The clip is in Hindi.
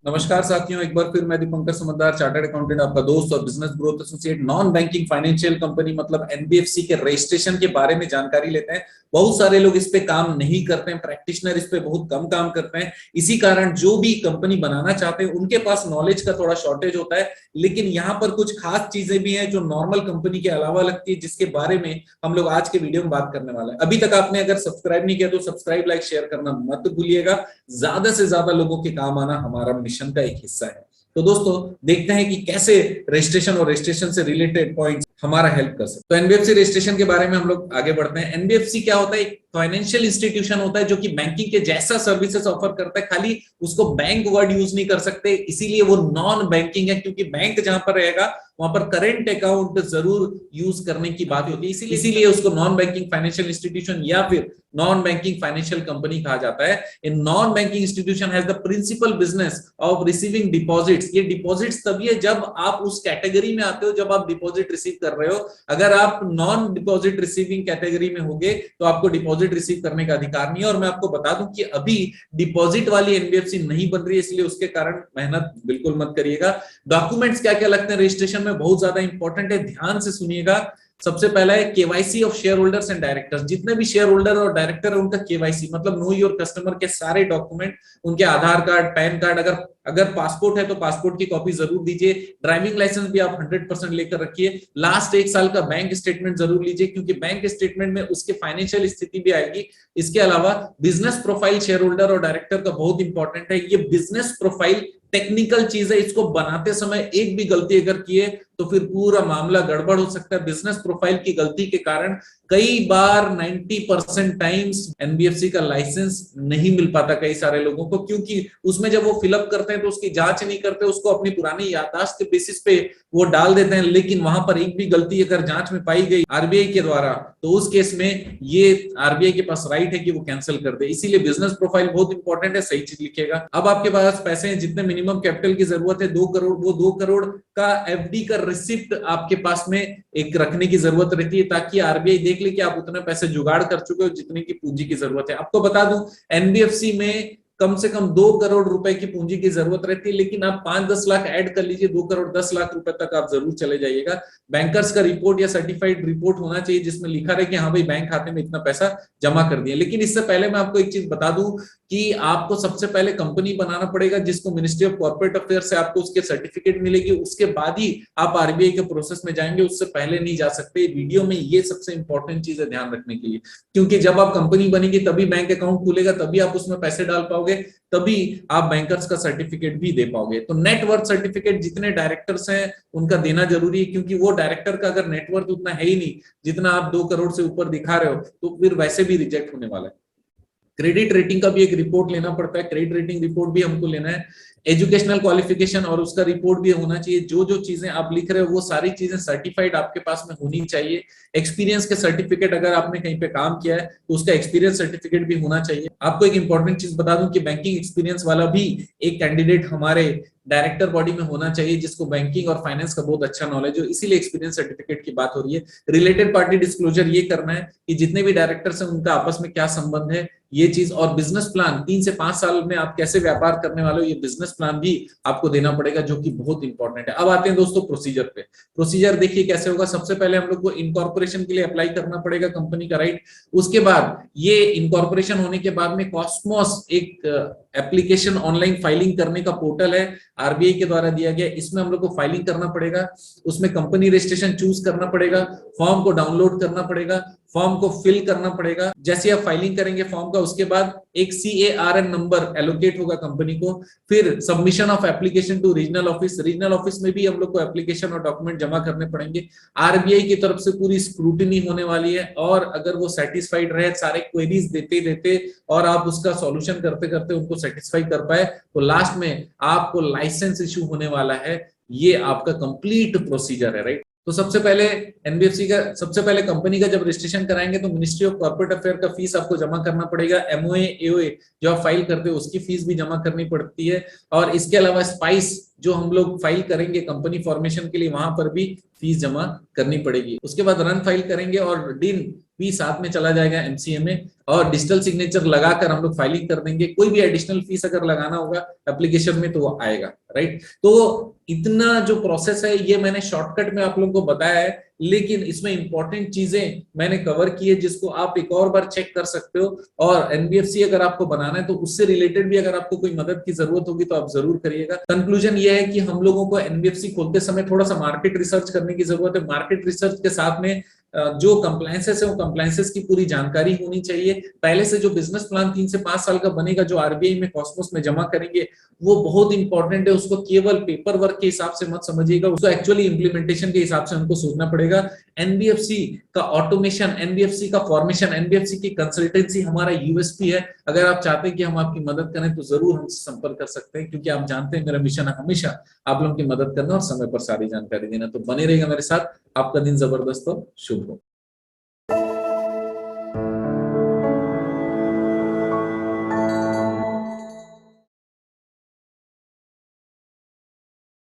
नमस्कार साथियों, एक बार फिर मैं दीपंकर समझदार, चार्टर्ड अकाउंटेंट, आपका दोस्त और business growth associate, non banking financial company मतलब एनबीएफसी के रजिस्ट्रेशन के बारे में जानकारी लेते हैं। बहुत सारे लोग इस पे काम नहीं करते हैं, प्रैक्टिशनर इस पे बहुत कम काम करते हैं। इसी कारण जो भी कंपनी बनाना चाहते हैं उनके पास नॉलेज का थोड़ा शॉर्टेज होता है। लेकिन यहाँ पर कुछ खास चीजें भी हैं जो नॉर्मल कंपनी के अलावा लगती है, जिसके बारे में हम लोग आज के वीडियो में बात करने वाले हैं। अभी तक आपने अगर सब्सक्राइब नहीं किया तो सब्सक्राइब, लाइक, शेयर करना मत भूलिएगा। ज्यादा से ज्यादा लोगों के काम आना हमारा मिशन का एक हिस्सा है। तो दोस्तों, देखते हैं कि कैसे रजिस्ट्रेशन और रजिस्ट्रेशन से रिलेटेड पॉइंट्स हमारा हेल्प कर सकते हैं। तो एनबीएफसी रजिस्ट्रेशन के बारे में हम लोग आगे बढ़ते हैं। एनबीएफसी क्या होता है? एक फाइनेंशियल इंस्टीट्यूशन होता है जो कि बैंकिंग के जैसा सर्विसेज ऑफर करता है, खाली उसको बैंक वर्ड यूज नहीं कर सकते, इसीलिए वो नॉन बैंकिंग है। क्योंकि बैंक जहां पर रहेगा वहां पर करंट अकाउंट जरूर यूज करने की बात होती है, इसीलिए उसको नॉन बैंकिंग फाइनेंशियल इंस्टीट्यूशन या फिर नॉन बैंकिंग फाइनेंशियल कंपनी कहा जाता है। इन non banking institution has the principal business of receiving deposits. ये डिपॉजिट्स तभी है जब आप उस कैटेगरी में आते हो जब आप डिपॉजिट रिसीव कर रहे हो। अगर आप नॉन डिपॉजिट रिसीविंग कैटेगरी में होगे तो आपको डिपॉजिट रिसीव करने का अधिकार नहीं है। और मैं आपको बता दूं कि अभी डिपॉजिट वाली एनबीएफसी नहीं बन रही है, इसलिए उसके कारण मेहनत बिल्कुल मत करिएगा। डॉक्यूमेंट्स क्या क्या लगते हैं रजिस्ट्रेशन में, बहुत ज्यादा इंपॉर्टेंट है, ध्यान से सुनिएगा। सबसे पहला है KYC of share holders and directors. जितने भी शेयर होल्डर और डायरेक्टर है उनका केवाईसी मतलब नो योर कस्टमर के सारे डॉक्यूमेंट, उनके आधार कार्ड, पैन कार्ड, अगर पासपोर्ट है तो पासपोर्ट की कॉपी जरूर दीजिए। ड्राइविंग लाइसेंस भी आप 100% लेकर रखिए। लास्ट एक साल का बैंक स्टेटमेंट जरूर लीजिए, क्योंकि बैंक स्टेटमेंट में उसके फाइनेंशियल स्थिति भी आएगी। इसके अलावा बिजनेस प्रोफाइल शेयर होल्डर और डायरेक्टर का बहुत इंपॉर्टेंट है। ये बिजनेस प्रोफाइल टेक्निकल चीज है, इसको बनाते समय एक भी गलती अगर किए तो फिर पूरा मामला गड़बड़ हो सकता है। बिजनेस प्रोफाइल की गलती के कारण कई बार 90% टाइम्स एनबीएफसी का लाइसेंस नहीं मिल पाता कई सारे लोगों को, क्योंकि उसमें जब वो फिलअप करते हैं तो उसकी जांच नहीं करते, उसको अपनी पुरानी याददाश्त के बेसिस पे वो डाल देते हैं। लेकिन वहां पर एक भी गलती अगर जांच में पाई गई आरबीआई के द्वारा तो उस केस में ये आरबीआई के पास राइट है कि वो कैंसिल कर दे। इसीलिए बिजनेस प्रोफाइल बहुत इंपॉर्टेंट है, सही चीज लिखिएगा। अब आपके पास पैसे हैं, जितने मिनिमम कैपिटल की जरूरत है 2 करोड़, वो 2 करोड़ का एफडी का रिसिप्ट आपके पास में एक रखने की जरूरत रहती है, ताकि आरबीआई देख ले कि आप उतने पैसे जुगाड़ कर चुके हो जितने की पूंजी की जरूरत है। आपको बता दूं एनबीएफसी में कम से कम 2 करोड़ रुपए की पूंजी की जरूरत रहती है, लेकिन आप 5-10 लाख ऐड कर लीजिए, 2 करोड़ 10 लाख रुपए तक आप जरूर चले जाइएगा। बैंकर्स का रिपोर्ट या सर्टिफाइड रिपोर्ट होना चाहिए जिसमें लिखा रहे कि हाँ भाई बैंक खाते में इतना पैसा जमा कर दिया। लेकिन इससे पहले मैं आपको एक चीज बता दूं कि आपको सबसे पहले कंपनी बनाना पड़ेगा, जिसको मिनिस्ट्री ऑफ कॉर्पोरेट अफेयर से आपको उसके सर्टिफिकेट मिलेगी। उसके बाद ही आप आरबीआई के प्रोसेस में जाएंगे, उससे पहले नहीं जा सकते। वीडियो में ये सबसे इंपॉर्टेंट चीज है ध्यान रखने के लिए, क्योंकि जब आप कंपनी बनेगी तभी बैंक अकाउंट खुलेगा, तभी आप उसमें पैसे डाल पाओगे, तभी आप बैंकर्स का सर्टिफिकेट भी दे पाओगे। तो नेटवर्थ सर्टिफिकेट जितने डायरेक्टर्स हैं उनका देना जरूरी है, क्योंकि वो डायरेक्टर का अगर नेटवर्थ उतना है ही नहीं जितना आप 2 करोड़ से ऊपर दिखा रहे हो तो फिर वैसे भी रिजेक्ट होने वाला है। क्रेडिट रेटिंग का भी एक रिपोर्ट लेना पड़ता है, क्रेडिट रेटिंग रिपोर्ट भी हमको लेना है। एजुकेशनल क्वालिफिकेशन और उसका रिपोर्ट भी होना चाहिए। जो जो चीजें आप लिख रहे हो वो सारी चीजें सर्टिफाइड आपके पास में होनी चाहिए। एक्सपीरियंस के सर्टिफिकेट, अगर आपने कहीं पे काम किया है तो उसका एक्सपीरियंस सर्टिफिकेट भी होना चाहिए। आपको एक इंपॉर्टेंट चीज बता दूं कि बैंकिंग एक्सपीरियंस वाला भी एक कैंडिडेट हमारे डायरेक्टर बॉडी में होना चाहिए, जिसको बैंकिंग और फाइनेंस का बहुत अच्छा नॉलेज हो, इसीलिए एक्सपीरियंस सर्टिफिकेट की बात हो रही है। रिलेटेड पार्टी डिस्क्लोजर ये करना है कि जितने भी डायरेक्टर्स हैं उनका आपस में क्या संबंध है, ये चीज। और बिजनेस प्लान 3 से 5 साल में आप कैसे व्यापार करने वाले हो, ये बिजनेस प्लान भी आपको देना पड़ेगा, जो कि बहुत इंपॉर्टेंट है। अब आते हैं दोस्तों प्रोसीजर पे। प्रोसीजर देखिए कैसे होगा। सबसे पहले हम लोग को इनकॉर्पोरेशन के लिए अप्लाई करना पड़ेगा कंपनी का, राइट। उसके बाद ये इनकॉर्पोरेशन होने के बाद में कॉस्मोस एक एप्लीकेशन ऑनलाइन फाइलिंग करने का पोर्टल है, आरबीआई के द्वारा दिया गया। इसमें हम लोग को फाइलिंग करना पड़ेगा, उसमें कंपनी रजिस्ट्रेशन चूज करना पड़ेगा, फॉर्म को डाउनलोड करना पड़ेगा, फॉर्म को फिल करना पड़ेगा। जैसे आप फाइलिंग करेंगे फॉर्म का, उसके बाद एक CARN नंबर एलोकेट होगा कंपनी को। फिर submission of application to regional office. Regional office में भी हम लोग को एप्लीकेशन और डॉक्यूमेंट जमा करने पड़ेंगे। आरबीआई की तरफ से पूरी स्क्रूटिनी होने वाली है, और अगर वो सेटिस्फाइड रहे सारे क्वेरीज देते देते और आप उसका सॉल्यूशन करते करते उनको सेटिस्फाई कर पाए, तो लास्ट में आपको लाइसेंस इशू होने वाला है। ये आपका कंप्लीट प्रोसीजर है, राइट। तो सबसे पहले एनबीएफसी का, सबसे पहले कंपनी का जब रजिस्ट्रेशन कराएंगे तो मिनिस्ट्री ऑफ कॉर्पोरेट अफेयर का फीस आपको जमा करना पड़ेगा। एमओए एओए जो आप फाइल करते हो उसकी फीस भी जमा करनी पड़ती है। और इसके अलावा स्पाइस जो हम लोग फाइल करेंगे कंपनी फॉर्मेशन के लिए, वहां पर भी फीस जमा करनी पड़ेगी। उसके बाद रन फाइल करेंगे और डीन भी साथ में चला जाएगा एमसीए में, और डिजिटल सिग्नेचर लगाकर हम लोग फाइलिंग कर देंगे। कोई भी एडिशनल फीस अगर लगाना होगा एप्लीकेशन में तो वो आएगा, राइट। तो इतना जो प्रोसेस है ये मैंने शॉर्टकट में आप लोगों को बताया है, लेकिन इसमें इंपॉर्टेंट चीजें मैंने कवर की है जिसको आप एक और बार चेक कर सकते हो। और एनबीएफसी अगर आपको बनाना है तो उससे रिलेटेड भी अगर आपको कोई मदद की जरूरत होगी तो आप जरूर करिएगा। कंक्लूजन ये है कि हम लोगों को एनबीएफसी खोलते समय थोड़ा सा मार्केट रिसर्च करने की जरूरत है। मार्केट रिसर्च के साथ में जो कंप्लायंसेस है वो कंप्लायंसेस की पूरी जानकारी होनी चाहिए। पहले से जो बिजनेस प्लान 3 से 5 साल का बनेगा जो आरबीआई में कॉस्मोस में जमा करेंगे वो बहुत इंपॉर्टेंट है। उसको केवल पेपर वर्क के हिसाब से मत समझिएगा, उसको एक्चुअली इंप्लीमेंटेशन के हिसाब से हमको सोचना पड़ेगा। एनबीएफसी का ऑटोमेशन, एनबीएफसी का फॉर्मेशन, एनबीएफसी की कंसल्टेंसी हमारा यूएसपी है। अगर आप चाहते हैं कि हम आपकी मदद करें तो जरूर हमसे संपर्क कर सकते हैं, क्योंकि आप जानते हैं मेरा मिशन है हमेशा आप लोगों की मदद करना और समय पर सारी जानकारी देना। तो बने रहेगा मेरे साथ। आपका दिन जबरदस्त हो, शुभ हो।